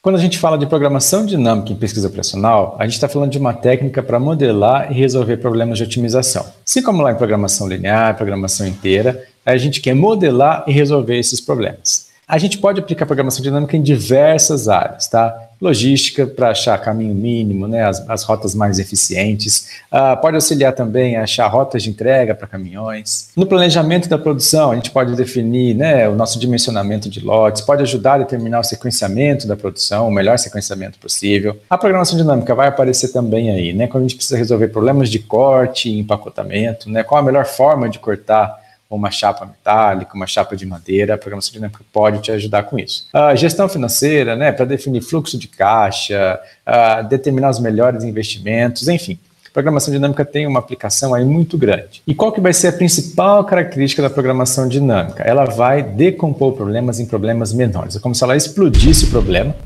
Quando a gente fala de programação dinâmica em pesquisa operacional, a gente está falando de uma técnica para modelar e resolver problemas de otimização. Assim como lá em programação linear, programação inteira, a gente quer modelar e resolver esses problemas. A gente pode aplicar programação dinâmica em diversas áreas, tá? Logística, para achar caminho mínimo, né, as rotas mais eficientes. Pode auxiliar também a achar rotas de entrega para caminhões. No planejamento da produção, a gente pode definir, né, o nosso dimensionamento de lotes, pode ajudar a determinar o sequenciamento da produção, o melhor sequenciamento possível. A programação dinâmica vai aparecer também aí, né, quando a gente precisa resolver problemas de corte e empacotamento, né, qual a melhor forma de cortar uma chapa metálica, uma chapa de madeira. A programação dinâmica pode te ajudar com isso. A gestão financeira, né, para definir fluxo de caixa, determinar os melhores investimentos, enfim. A programação dinâmica tem uma aplicação aí muito grande. E qual que vai ser a principal característica da programação dinâmica? Ela vai decompor problemas em problemas menores. É como se ela explodisse o problema,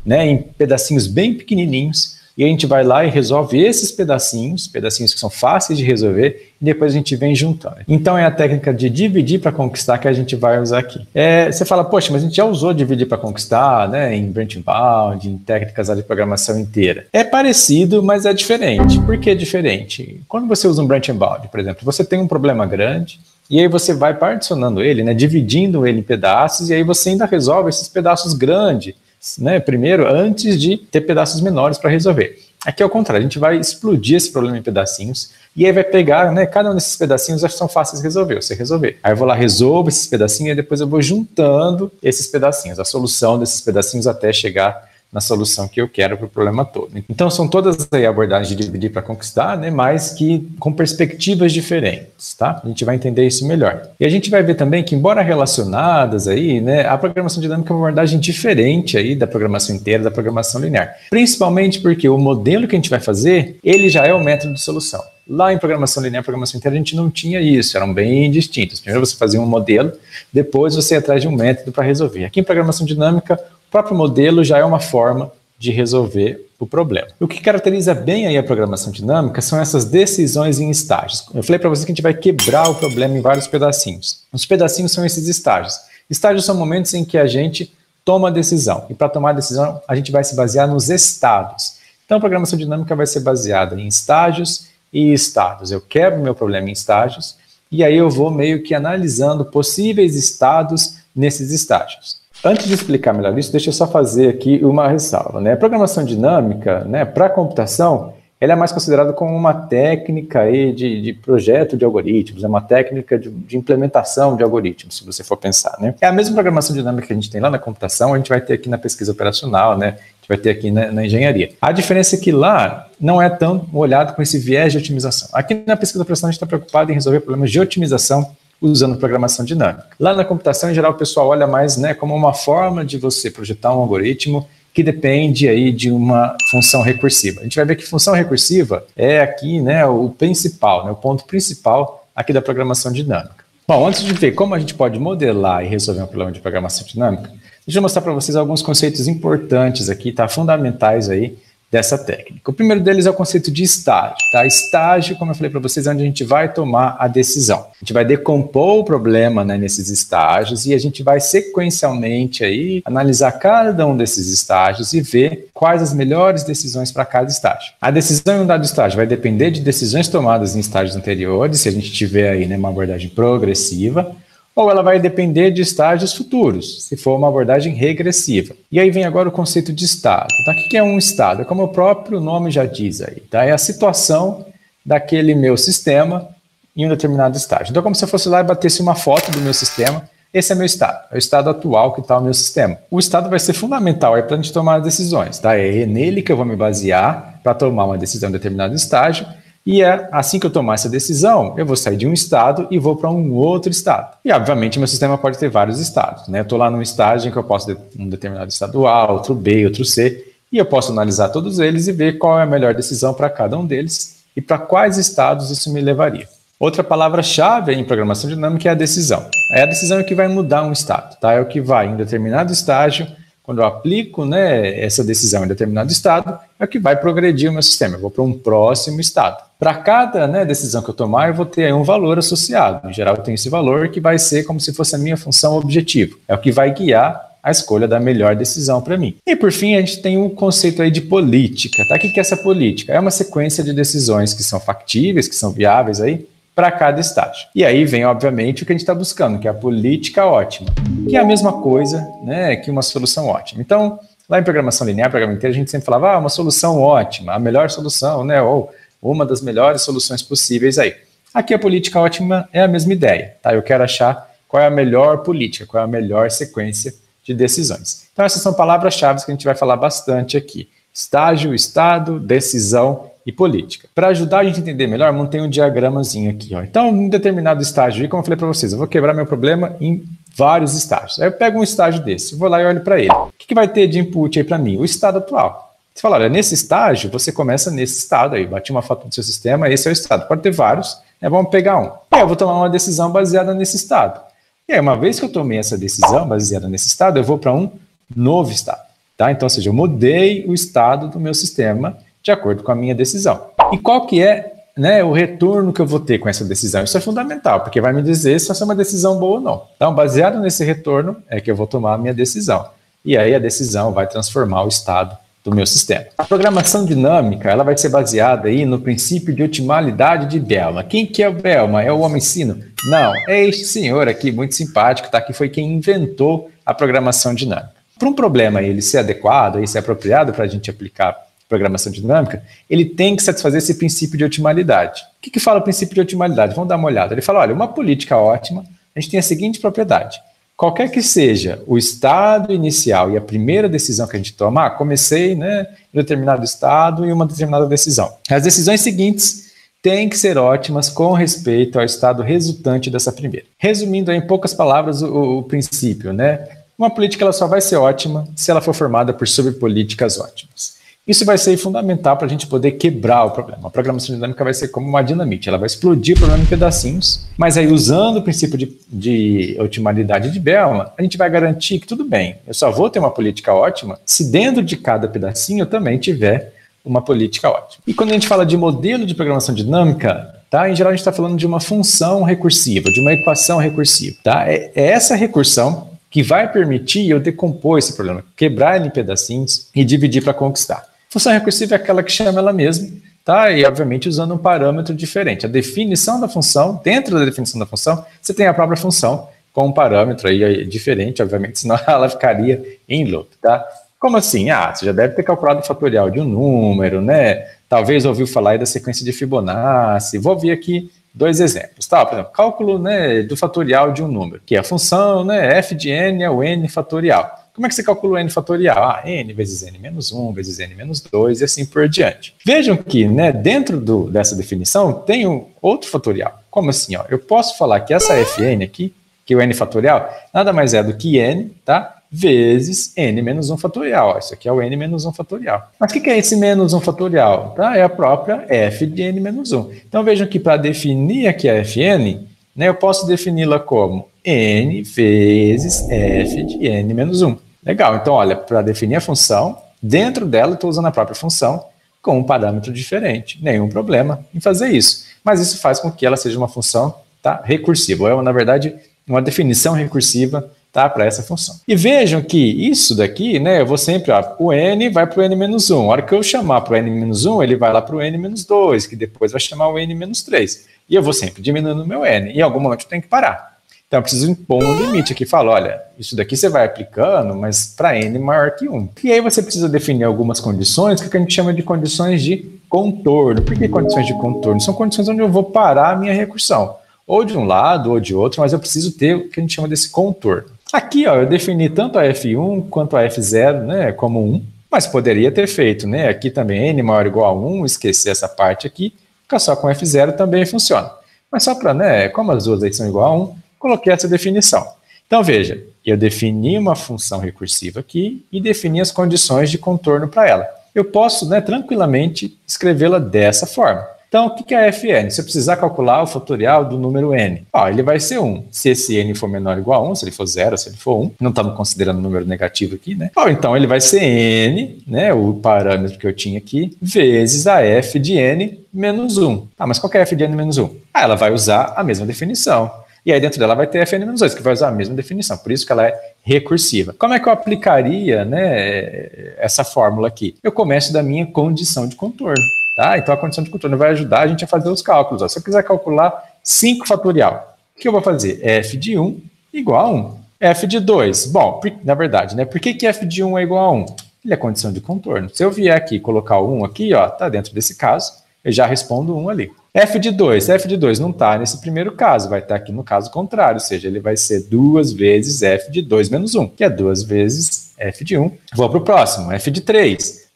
né, em pedacinhos bem pequenininhos, e a gente vai lá e resolve esses pedacinhos que são fáceis de resolver, e depois a gente vem juntando. Então é a técnica de dividir para conquistar que a gente vai usar aqui. Você fala, poxa, mas a gente já usou dividir para conquistar, né, em branch bound, em técnicas de programação inteira. É parecido, mas é diferente. Por que é diferente? Quando você usa um branch bound, por exemplo, você tem um problema grande, e aí você vai particionando ele, né, dividindo ele em pedaços, e aí você ainda resolve esses pedaços grandes, né, primeiro, antes de ter pedaços menores para resolver. Aqui é o contrário, a gente vai explodir esse problema em pedacinhos e aí vai pegar, né, cada um desses pedacinhos já são fáceis de resolver, você resolver. Aí eu vou lá, resolvo esses pedacinhos e depois eu vou juntando esses pedacinhos, a solução desses pedacinhos até chegar na solução que eu quero para o problema todo. Então são todas aí abordagens de dividir para conquistar, né, mas que com perspectivas diferentes, tá? A gente vai entender isso melhor. E a gente vai ver também que, embora relacionadas aí, né, a programação dinâmica é uma abordagem diferente aí da programação inteira, da programação linear. Principalmente porque o modelo que a gente vai fazer, ele já é o método de solução. Lá em programação linear e programação inteira a gente não tinha isso, eram bem distintos. Primeiro você fazia um modelo, depois você ia atrás de um método para resolver. Aqui em programação dinâmica, o próprio modelo já é uma forma de resolver o problema. O que caracteriza bem aí a programação dinâmica são essas decisões em estágios. Eu falei para vocês que a gente vai quebrar o problema em vários pedacinhos. Os pedacinhos são esses estágios. Estágios são momentos em que a gente toma a decisão. E para tomar a decisão, a gente vai se basear nos estados. Então, a programação dinâmica vai ser baseada em estágios e estados. Eu quebro meu problema em estágios e aí eu vou meio que analisando possíveis estados nesses estágios. Antes de explicar melhor isso, deixa eu só fazer aqui uma ressalva, né? A programação dinâmica, né, para computação, ela é mais considerada como uma técnica aí de projeto de algoritmos, é uma técnica de implementação de algoritmos, se você for pensar, né? É a mesma programação dinâmica que a gente tem lá na computação, a gente vai ter aqui na pesquisa operacional, né? A gente vai ter aqui na engenharia. A diferença é que lá não é tão olhado com esse viés de otimização. Aqui na pesquisa operacional a gente está preocupado em resolver problemas de otimização usando programação dinâmica. Lá na computação, em geral, o pessoal olha mais, né, como uma forma de você projetar um algoritmo que depende aí de uma função recursiva. A gente vai ver que função recursiva é aqui, né, o principal, né, o ponto principal aqui da programação dinâmica. Bom, antes de ver como a gente pode modelar e resolver um problema de programação dinâmica, deixa eu mostrar para vocês alguns conceitos importantes aqui, tá, fundamentais aí, dessa técnica. O primeiro deles é o conceito de estágio, tá? Estágio, como eu falei para vocês, é onde a gente vai tomar a decisão. A gente vai decompor o problema, né, nesses estágios e a gente vai sequencialmente aí analisar cada um desses estágios e ver quais as melhores decisões para cada estágio. A decisão em um dado estágio vai depender de decisões tomadas em estágios anteriores, se a gente tiver aí, né, uma abordagem progressiva, ou ela vai depender de estágios futuros, se for uma abordagem regressiva. E aí vem agora o conceito de estado. Tá? O que é um estado? É como o próprio nome já diz aí, tá? É a situação daquele meu sistema em um determinado estágio. Então, como se eu fosse lá e batesse uma foto do meu sistema, esse é meu estado, é o estado atual que está o meu sistema. O estado vai ser fundamental para a gente tomar as decisões, tá? É nele que eu vou me basear para tomar uma decisão em determinado estágio. E assim que eu tomar essa decisão, eu vou sair de um estado e vou para um outro estado. E, obviamente, meu sistema pode ter vários estados, né? Eu estou lá num estágio em que eu posso ter um determinado estado A, outro B, outro C, e eu posso analisar todos eles e ver qual é a melhor decisão para cada um deles e para quais estados isso me levaria. Outra palavra-chave em programação dinâmica é a decisão. É a decisão que vai mudar um estado, tá? É o que vai em determinado estágio. Quando eu aplico, né, essa decisão em determinado estado, é o que vai progredir o meu sistema. Eu vou para um próximo estado. Para cada, né, decisão que eu tomar, eu vou ter aí um valor associado. Em geral, eu tenho esse valor que vai ser como se fosse a minha função objetivo. É o que vai guiar a escolha da melhor decisão para mim. E por fim, a gente tem um conceito aí de política, tá? O que é essa política? É uma sequência de decisões que são factíveis, que são viáveis aí para cada estágio. E aí vem, obviamente, o que a gente está buscando, que é a política ótima, que é a mesma coisa, né, que uma solução ótima. Então, lá em programação linear, programação inteira, a gente sempre falava, uma solução ótima, a melhor solução, né, ou uma das melhores soluções possíveis aí. Aqui a política ótima é a mesma ideia, tá? Eu quero achar qual é a melhor política, qual é a melhor sequência de decisões. Então, essas são palavras-chave que a gente vai falar bastante aqui. Estágio, estado, decisão e política. Para ajudar a gente a entender melhor, montei um diagramazinho aqui. Ó. Então, em determinado estágio, como eu falei para vocês, eu vou quebrar meu problema em vários estágios. Aí eu pego um estágio desse, vou lá e olho para ele. O que vai ter de input aí para mim? O estado atual. Você fala, olha, nesse estágio, você começa nesse estado aí, bati uma foto do seu sistema, esse é o estado. Pode ter vários, né? Vamos pegar um. Aí eu vou tomar uma decisão baseada nesse estado. E aí, uma vez que eu tomei essa decisão baseada nesse estado, eu vou para um novo estado. Tá? Então, ou seja, eu mudei o estado do meu sistema de acordo com a minha decisão. E qual que é, né, o retorno que eu vou ter com essa decisão? Isso é fundamental, porque vai me dizer se essa é uma decisão boa ou não. Então, baseado nesse retorno, é que eu vou tomar a minha decisão. E aí a decisão vai transformar o estado do meu sistema. A programação dinâmica, ela vai ser baseada aí no princípio de otimalidade de Bellman. Quem que é o Bellman? É o homem sino? Não, é este senhor aqui, muito simpático, tá? Que foi quem inventou a programação dinâmica. Para um problema ele ser adequado, ser apropriado para a gente aplicar programação dinâmica, ele tem que satisfazer esse princípio de otimalidade. O que fala o princípio de otimalidade? Vamos dar uma olhada. Ele fala, olha, uma política ótima, a gente tem a seguinte propriedade. Qualquer que seja o estado inicial e a primeira decisão que a gente tomar, comecei, né, em determinado estado e uma determinada decisão. As decisões seguintes têm que ser ótimas com respeito ao estado resultante dessa primeira. Resumindo aí, em poucas palavras o princípio, né? Uma política ela só vai ser ótima se ela for formada por subpolíticas ótimas. Isso vai ser fundamental para a gente poder quebrar o problema. A programação dinâmica vai ser como uma dinamite, ela vai explodir o problema em pedacinhos, mas aí usando o princípio de otimalidade de Bellman, a gente vai garantir que tudo bem, eu só vou ter uma política ótima se dentro de cada pedacinho eu também tiver uma política ótima. E quando a gente fala de modelo de programação dinâmica, tá? Em geral a gente está falando de uma função recursiva, de uma equação recursiva. Tá? É essa recursão que vai permitir eu decompor esse problema, quebrar ele em pedacinhos e dividir para conquistar. Função recursiva é aquela que chama ela mesma, tá? E obviamente usando um parâmetro diferente. A definição da função, dentro da definição da função, você tem a própria função com um parâmetro aí diferente, obviamente, senão ela ficaria em loop, tá? Como assim? Você já deve ter calculado o fatorial de um número, né? Talvez ouviu falar aí da sequência de Fibonacci. Vou ver aqui 2 exemplos, tá? Por exemplo, cálculo, né, do fatorial de um número, que é a função, né, f de n é o n fatorial. Como é que você calcula o n fatorial? N vezes n menos 1, vezes n menos 2 e assim por diante. Vejam que, né, dentro dessa definição tem um outro fatorial. Como assim? Ó? Eu posso falar que essa fn aqui, que o n fatorial, nada mais é do que n, tá? Vezes n menos 1 fatorial. Ó, isso aqui é o n menos 1 fatorial. Mas o que é esse menos 1 fatorial? Tá? É a própria f de n menos 1. Então vejam que para definir aqui a fn, né, eu posso defini-la como n vezes f de n menos 1. Legal, então olha, para definir a função, dentro dela eu estou usando a própria função com um parâmetro diferente. Nenhum problema em fazer isso. Mas isso faz com que ela seja uma função, tá, recursiva. É, na verdade, uma definição recursiva, tá, para essa função. E vejam que isso daqui, né, eu vou sempre, o n vai para o n menos 1. A hora que eu chamar para o n menos 1, ele vai lá para o n menos 2, que depois vai chamar o n menos 3. E eu vou sempre diminuindo o meu n. E em algum momento eu tenho que parar. Então, eu preciso impor um limite aqui. Falo, olha, isso daqui você vai aplicando, mas para n maior que 1. E aí você precisa definir algumas condições que a gente chama de condições de contorno. Por que condições de contorno? São condições onde eu vou parar a minha recursão. Ou de um lado, ou de outro, mas eu preciso ter o que a gente chama desse contorno. Aqui, ó, eu defini tanto a F1 quanto a F0, né, como 1, mas poderia ter feito, né, aqui também n maior ou igual a 1, esquecer essa parte aqui, ficar só com F0 também funciona. Mas só para, né, como as duas aí são igual a 1, coloquei essa definição. Então, veja, eu defini uma função recursiva aqui e defini as condições de contorno para ela. Eu posso, né, tranquilamente escrevê-la dessa forma. Então, o que é a fn? Se eu precisar calcular o fatorial do número n, ele vai ser 1. Se esse n for menor ou igual a 1, se ele for 0, se ele for 1, não estamos considerando número negativo aqui, né? Então, ele vai ser n, né, o parâmetro que eu tinha aqui, vezes a f de n menos 1. Mas qual que é a f de n menos 1? Ela vai usar a mesma definição. E aí dentro dela vai ter fn menos 2, que vai usar a mesma definição. Por isso que ela é recursiva. Como é que eu aplicaria, né, essa fórmula aqui? Eu começo da minha condição de contorno. Tá? Então a condição de contorno vai ajudar a gente a fazer os cálculos. Ó. Se eu quiser calcular 5 fatorial, o que eu vou fazer? F de 1 igual a 1. F de 2, bom, na verdade, né? Por que F de 1 é igual a 1? Ele é condição de contorno. Se eu vier aqui e colocar o 1 aqui, ó, tá dentro desse caso, eu já respondo 1 ali. F de 2 não está nesse primeiro caso, vai estar aqui no caso contrário, ou seja, ele vai ser 2 vezes F de 2 menos 1, que é 2 vezes F de 1. Vou para o próximo, F de 3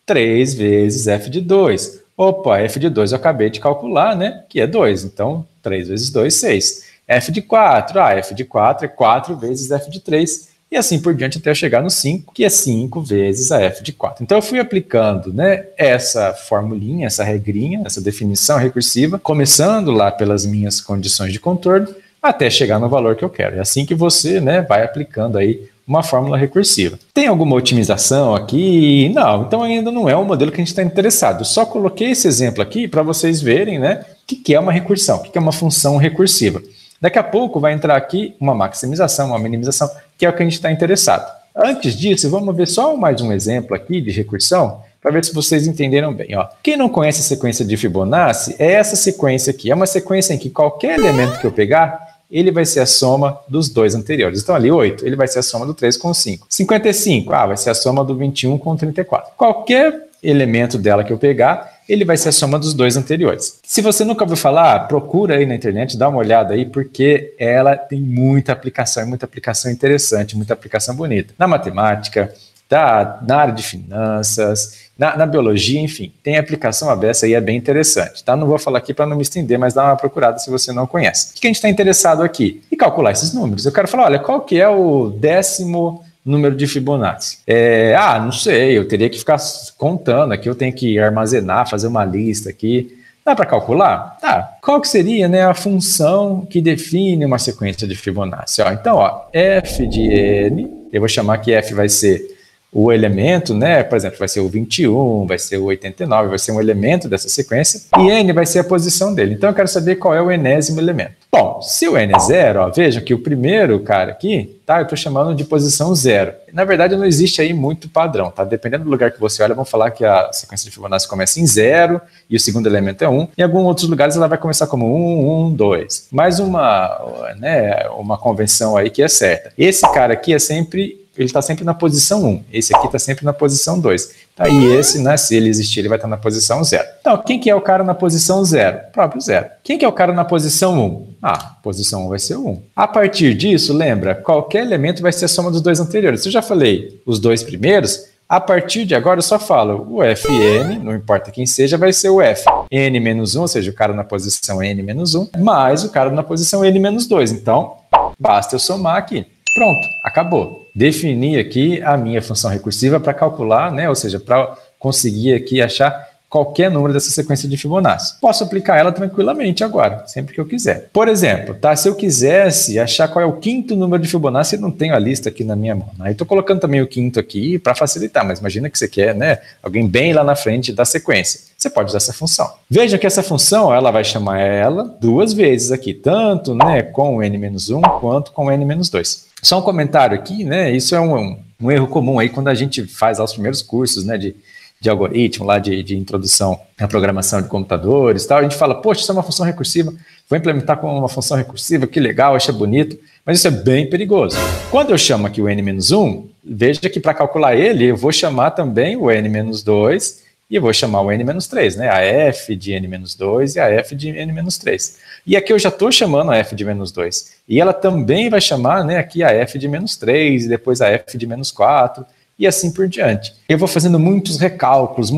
vezes F de 2. Opa, F de 2 eu acabei de calcular, né, que é 2, então 3 vezes 2, 6. F de 4, F de 4 é 4 vezes F de 3, e assim por diante até eu chegar no 5, que é 5 vezes a F de 4. Então eu fui aplicando, né, essa formulinha, essa regrinha, essa definição recursiva, começando lá pelas minhas condições de contorno, até chegar no valor que eu quero. É assim que você, né, vai aplicando aí uma fórmula recursiva. Tem alguma otimização aqui? Não, então ainda não é o modelo que a gente está interessado. Eu só coloquei esse exemplo aqui para vocês verem, né, o que é uma recursão, o que é uma função recursiva. Daqui a pouco vai entrar aqui uma maximização, uma minimização, que é o que a gente está interessado. Antes disso, vamos ver só mais um exemplo aqui de recursão, para ver se vocês entenderam bem. Ó. Quem não conhece a sequência de Fibonacci, é essa sequência aqui. É uma sequência em que qualquer elemento que eu pegar, ele vai ser a soma dos dois anteriores. Então, ali, 8, ele vai ser a soma do 3 com o 5. 55, vai ser a soma do 21 com o 34. Qualquer elemento dela que eu pegar, ele vai ser a soma dos dois anteriores. Se você nunca ouviu falar, procura aí na internet, dá uma olhada aí, porque ela tem muita aplicação interessante, muita aplicação bonita. Na matemática, na área de finanças, na biologia, enfim, tem aplicação aberta aí, é bem interessante. Tá? Não vou falar aqui para não me estender, mas dá uma procurada se você não conhece. O que a gente está interessado aqui? Em calcular esses números. Eu quero falar, olha, qual que é o 10º número de Fibonacci? Não sei, eu teria que ficar contando aqui, eu tenho que armazenar, fazer uma lista aqui. Dá para calcular? Tá. Qual que seria, né, a função que define uma sequência de Fibonacci? Então, f de n, eu vou chamar que f vai ser o elemento, né, por exemplo, vai ser o 21, vai ser o 89, vai ser um elemento dessa sequência, e n vai ser a posição dele. Então eu quero saber qual é o enésimo elemento. Bom, se o n é 0, vejam que o primeiro cara aqui, tá, eu estou chamando de posição 0. Na verdade, não existe aí muito padrão, tá? Dependendo do lugar que você olha, vamos falar que a sequência de Fibonacci começa em 0 e o segundo elemento é 1. Em alguns outros lugares ela vai começar como 1, 1, 2. Mais uma convenção aí que é certa. Esse cara aqui ele está sempre na posição 1, esse aqui está sempre na posição 2. Tá? E esse, né, se ele existir, ele vai estar na posição 0. Então, quem que é o cara na posição 0? O próprio 0. Quem que é o cara na posição 1? Posição 1 vai ser o 1. A partir disso, lembra, qualquer elemento vai ser a soma dos dois anteriores. Eu já falei, os dois primeiros, a partir de agora eu só falo o Fn, não importa quem seja, vai ser o F. N menos 1, ou seja, o cara na posição N menos 1, mais o cara na posição N menos 2. Então, basta eu somar aqui. Pronto, acabou. Defini aqui a minha função recursiva para calcular, né, ou seja, para conseguir aqui achar qualquer número dessa sequência de Fibonacci. Posso aplicar ela tranquilamente agora, sempre que eu quiser. Por exemplo, tá, se eu quisesse achar qual é o 5º número de Fibonacci, eu não tenho a lista aqui na minha mão. Aí estou colocando também o 5º aqui para facilitar, mas imagina que você quer, né, alguém bem lá na frente da sequência. Você pode usar essa função. Veja que essa função, ela vai chamar ela 2 vezes aqui, tanto, né, com o n-1 quanto com o n-2. Só um comentário aqui, né, isso é um erro comum aí quando a gente faz os primeiros cursos, né, de algoritmo, lá de introdução à programação de computadores e tal, a gente fala, poxa, isso é uma função recursiva, vou implementar com uma função recursiva, que legal, acha bonito, mas isso é bem perigoso. Quando eu chamo aqui o n-1, veja que para calcular ele, eu vou chamar também o n-2 e eu vou chamar o n-3, né, a f de n-2 e a f de n-3. E aqui eu já estou chamando a f de -2, e ela também vai chamar, né, aqui a f de -3, e depois a f de -4, e assim por diante. Eu vou fazendo muitos recálculos.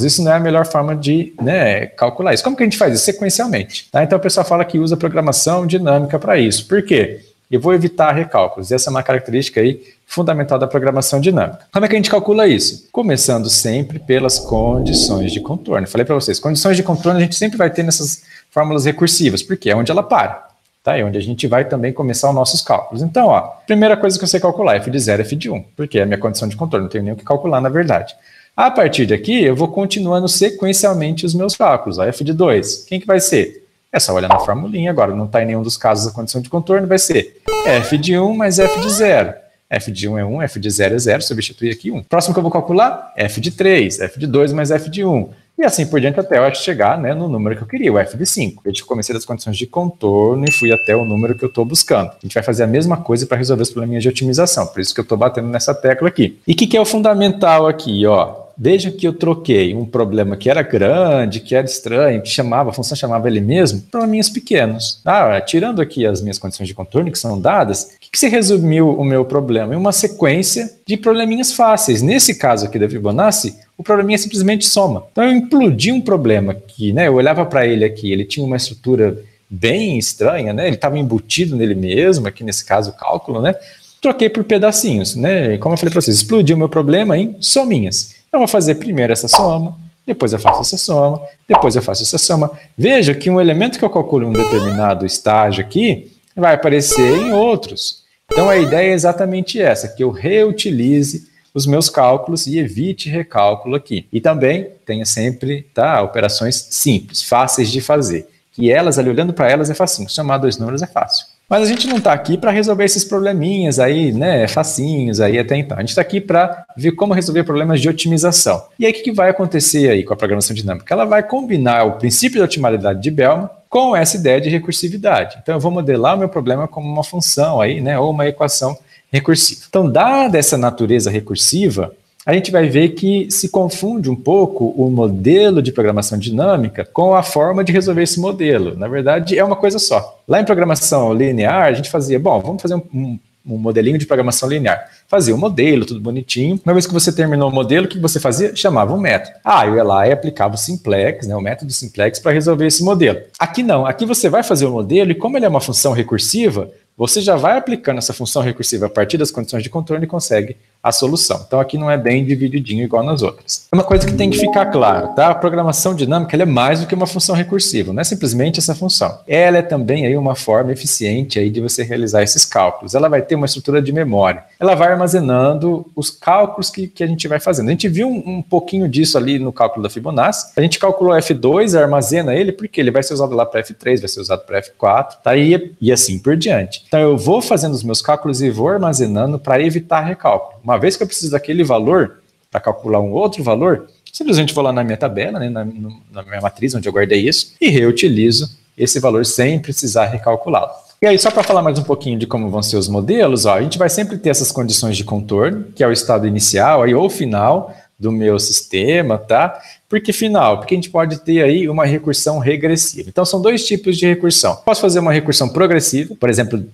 Isso não é a melhor forma de, né, calcular isso. Como que a gente faz isso? Sequencialmente. Tá? Então o pessoal fala que usa programação dinâmica para isso. Por quê? Eu vou evitar recálculos. Essa é uma característica aí fundamental da programação dinâmica. Como é que a gente calcula isso? Começando sempre pelas condições de contorno. Falei para vocês, condições de contorno a gente sempre vai ter nessas fórmulas recursivas, porque é onde ela para. Tá? É onde a gente vai também começar os nossos cálculos. Então, primeira coisa que eu sei calcular, f de 0 e f de 1, porque é a minha condição de contorno, não tenho nem o que calcular, na verdade. A partir daqui, eu vou continuando sequencialmente os meus cálculos. F de 2, quem que vai ser? É só olhar na formulinha agora, não está em nenhum dos casos a condição de contorno, vai ser f de 1 mais f de 0. f de 1 é 1, f de 0 é 0, substitui aqui 1. Próximo que eu vou calcular, f de 3, f de 2 mais f de 1. E assim por diante até eu chegar, né, no número que eu queria, o f de 5. Eu comecei das condições de contorno e fui até o número que eu estou buscando. A gente vai fazer a mesma coisa para resolver os probleminhas de otimização, por isso que eu estou batendo nessa tecla aqui. E o que é o fundamental aqui, ó? Veja que eu troquei um problema que era grande, que era estranho, que chamava, a função chamava ele mesmo, para probleminhas pequenos. Tirando aqui as minhas condições de contorno, que são dadas, o que se resumiu o meu problema? Em uma sequência de probleminhas fáceis. Nesse caso aqui da Fibonacci, o probleminha simplesmente soma. Então eu implodi um problema que, né, eu olhava para ele aqui, ele tinha uma estrutura bem estranha, né, ele estava embutido nele mesmo, aqui nesse caso o cálculo, né, troquei por pedacinhos, né, como eu falei para vocês, explodi o meu problema em sominhas. Eu vou fazer primeiro essa soma, depois eu faço essa soma, depois eu faço essa soma. Veja que um elemento que eu calculo em um determinado estágio aqui vai aparecer em outros. Então a ideia é exatamente essa, que eu reutilize os meus cálculos e evite recálculo aqui. E também tenha sempre operações simples, fáceis de fazer. Que elas, ali olhando para elas, é facinho. Somar dois números é fácil. Mas a gente não está aqui para resolver esses probleminhas aí, né, facinhos aí até então. A gente está aqui para ver como resolver problemas de otimização. E aí o que vai acontecer aí com a programação dinâmica? Ela vai combinar o princípio de otimalidade de Bellman com essa ideia de recursividade. Então eu vou modelar o meu problema como uma função aí, né, ou uma equação recursiva. Então, dada essa natureza recursiva, a gente vai ver que se confunde um pouco o modelo de programação dinâmica com a forma de resolver esse modelo. Na verdade, é uma coisa só. Lá em programação linear, a gente fazia, vamos fazer um modelinho de programação linear. Fazia um modelo, tudo bonitinho. Uma vez que você terminou o modelo, o que você fazia? Chamava um método. Eu ia lá e aplicava o simplex, né, o método simplex, para resolver esse modelo. Aqui não. Aqui você vai fazer o modelo e como ele é uma função recursiva, você já vai aplicando essa função recursiva a partir das condições de contorno e consegue a solução. Então aqui não é bem divididinho igual nas outras. É uma coisa que tem que ficar claro, tá? A programação dinâmica ela é mais do que uma função recursiva, não é simplesmente essa função. Ela é também aí uma forma eficiente aí de você realizar esses cálculos. Ela vai ter uma estrutura de memória. Ela vai armazenando os cálculos que a gente vai fazendo. A gente viu um pouquinho disso ali no cálculo da Fibonacci. A gente calculou F2, armazena ele, porque ele vai ser usado lá para F3, vai ser usado para F4, tá? E assim por diante. Então eu vou fazendo os meus cálculos e vou armazenando para evitar recálculo. Uma vez que eu preciso daquele valor para calcular um outro valor, simplesmente vou lá na minha tabela, né, na minha matriz onde eu guardei isso, e reutilizo esse valor sem precisar recalculá-lo. E aí, só para falar mais um pouquinho de como vão ser os modelos, a gente vai sempre ter essas condições de contorno, que é o estado inicial aí, ou final do meu sistema, tá? Por que final? Porque a gente pode ter aí uma recursão regressiva. Então, são dois tipos de recursão. Posso fazer uma recursão progressiva, por exemplo,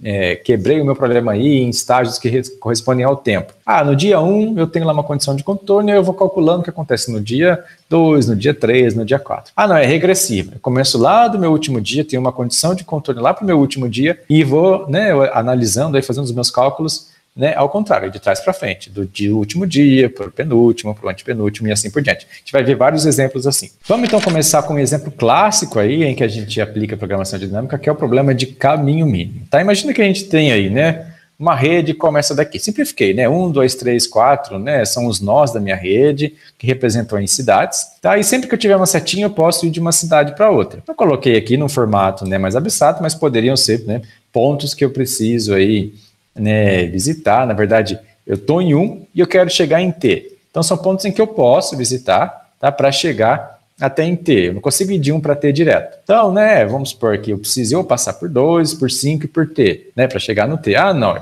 quebrei o meu problema aí em estágios que correspondem ao tempo. No dia 1, eu tenho lá uma condição de contorno e eu vou calculando o que acontece no dia 2, no dia 3, no dia 4. Não, é regressiva. Eu começo lá do meu último dia, tenho uma condição de contorno lá para o meu último dia e vou, né, analisando, aí, fazendo os meus cálculos, né, ao contrário, de trás para frente, do último dia para o penúltimo, para o antepenúltimo e assim por diante. A gente vai ver vários exemplos assim. Vamos então começar com um exemplo clássico aí em que a gente aplica a programação dinâmica, que é o problema de caminho mínimo. Tá? Imagina que a gente tem aí, né, uma rede como essa daqui. Simplifiquei, né? 1, 2, 3, 4, né? São os nós da minha rede, que representam em cidades. Tá? E sempre que eu tiver uma setinha, eu posso ir de uma cidade para outra. Eu coloquei aqui num formato, né, mais abstrato, mas poderiam ser, né, pontos que eu preciso aí, né, visitar. Na verdade, eu estou em 1 e eu quero chegar em T. Então, são pontos em que eu posso visitar, tá, para chegar até em T. Eu não consigo ir de 1 para T direto. Então, né, vamos supor que eu preciso passar por 2, por 5 e por T, né, para chegar no T. Não,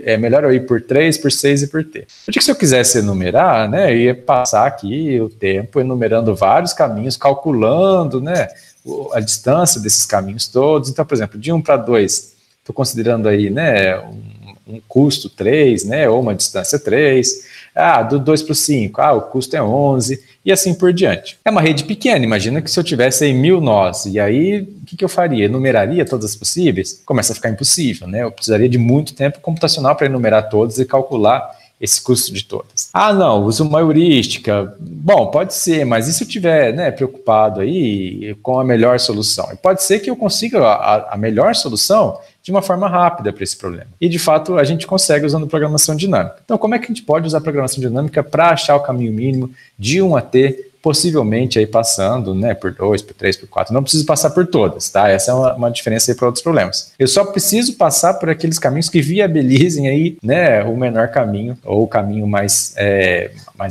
é melhor eu ir por 3, por 6 e por T. Porque se eu quisesse enumerar, né, eu ia passar aqui o tempo enumerando vários caminhos, calculando, né, a distância desses caminhos todos. Então, por exemplo, de 1 para 2, estou considerando aí, né, um custo 3, né, ou uma distância 3. Do 2 para o 5, o custo é 11, e assim por diante. É uma rede pequena, imagina que se eu tivesse aí 1000 nós, e aí o que eu faria? Enumeraria todas as possíveis? Começa a ficar impossível, né? Eu precisaria de muito tempo computacional para enumerar todas e calcular esse custo de todas. Não, uso uma heurística. Bom, pode ser, mas e se eu estiver, né, preocupado aí com a melhor solução? E pode ser que eu consiga a melhor solução de uma forma rápida para esse problema. E, de fato, a gente consegue usando programação dinâmica. Então, como é que a gente pode usar programação dinâmica para achar o caminho mínimo de 1 a T possivelmente aí passando, né, por 2, por 3, por 4. Não preciso passar por todas, tá? Essa é uma diferença aí para outros problemas. Eu só preciso passar por aqueles caminhos que viabilizem aí, né, o menor caminho ou o caminho mais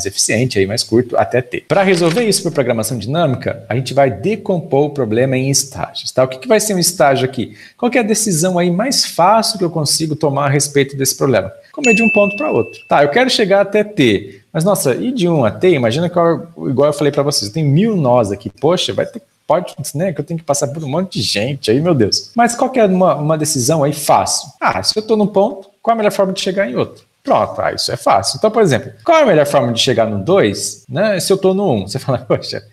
eficiente, aí, mais curto até T. Para resolver isso por programação dinâmica, a gente vai decompor o problema em estágios, tá? O que vai ser um estágio aqui? Qual que é a decisão aí mais fácil que eu consigo tomar a respeito desse problema? Como é de um ponto para outro. Tá, eu quero chegar até T, mas nossa, e de 1 a T, imagina que igual eu falei para vocês, eu tenho 1000 nós aqui, poxa, né, que eu tenho que passar por um monte de gente aí, meu Deus. Mas qual que é uma decisão aí fácil? Se eu estou num ponto, qual é a melhor forma de chegar em outro? Pronto, isso é fácil. Então, por exemplo, qual é a melhor forma de chegar no 2, né, se eu estou no 1? Você fala, poxa,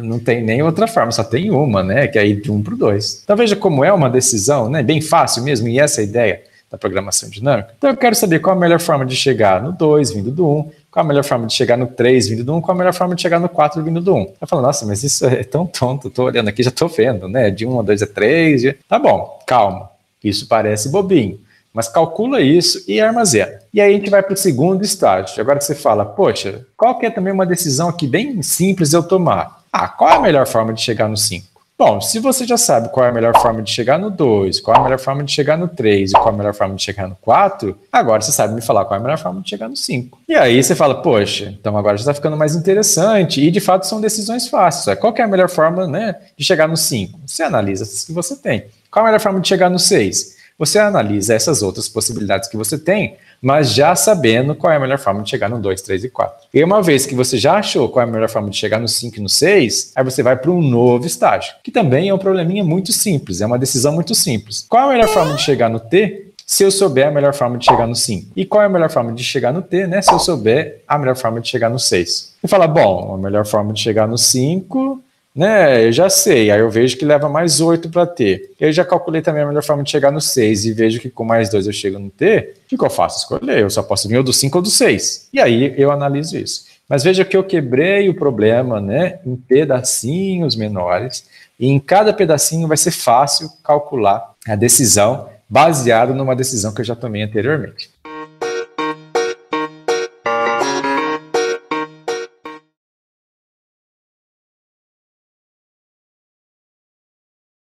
não tem nem outra forma, só tem uma, né, que é ir de 1 para o 2. Então veja como é uma decisão, né, bem fácil mesmo, e essa é a ideia da programação dinâmica. Então eu quero saber qual a melhor forma de chegar no 2 vindo do 1, qual a melhor forma de chegar no 3 vindo do 1, qual a melhor forma de chegar no 4 vindo do 1. Eu falo, nossa, mas isso é tão tonto, tô olhando aqui, já tô vendo, né, de 1 a 2 a 3, tá bom, calma, isso parece bobinho, mas calcula isso e armazena. E aí a gente vai para o segundo estágio. Agora você fala, poxa, qual que é também uma decisão aqui bem simples eu tomar? Qual é a melhor forma de chegar no 5? Bom, se você já sabe qual é a melhor forma de chegar no 2, qual é a melhor forma de chegar no 3 e qual é a melhor forma de chegar no 4, agora você sabe me falar qual é a melhor forma de chegar no 5. E aí você fala, poxa, então agora já está ficando mais interessante e de fato são decisões fáceis. Qual que é a melhor forma, né, de chegar no 5? Você analisa as que você tem. Qual é a melhor forma de chegar no 6? Você analisa essas outras possibilidades que você tem, mas já sabendo qual é a melhor forma de chegar no 2, 3 e 4. E uma vez que você já achou qual é a melhor forma de chegar no 5 e no 6, aí você vai para um novo estágio, que também é um probleminha muito simples, é uma decisão muito simples. Qual é a melhor forma de chegar no T, se eu souber a melhor forma de chegar no 5? E qual é a melhor forma de chegar no T, né, se eu souber a melhor forma de chegar no 6? Você fala, bom, a melhor forma de chegar no 5... né, eu já sei, aí eu vejo que leva mais 8 para T. Eu já calculei também a melhor forma de chegar no 6 e vejo que com mais 2 eu chego no T. O que eu faço? Escolher, eu só posso vir ou do 5 ou do 6. E aí eu analiso isso. Mas veja que eu quebrei o problema, né, em pedacinhos menores, e em cada pedacinho vai ser fácil calcular a decisão baseado numa decisão que eu já tomei anteriormente.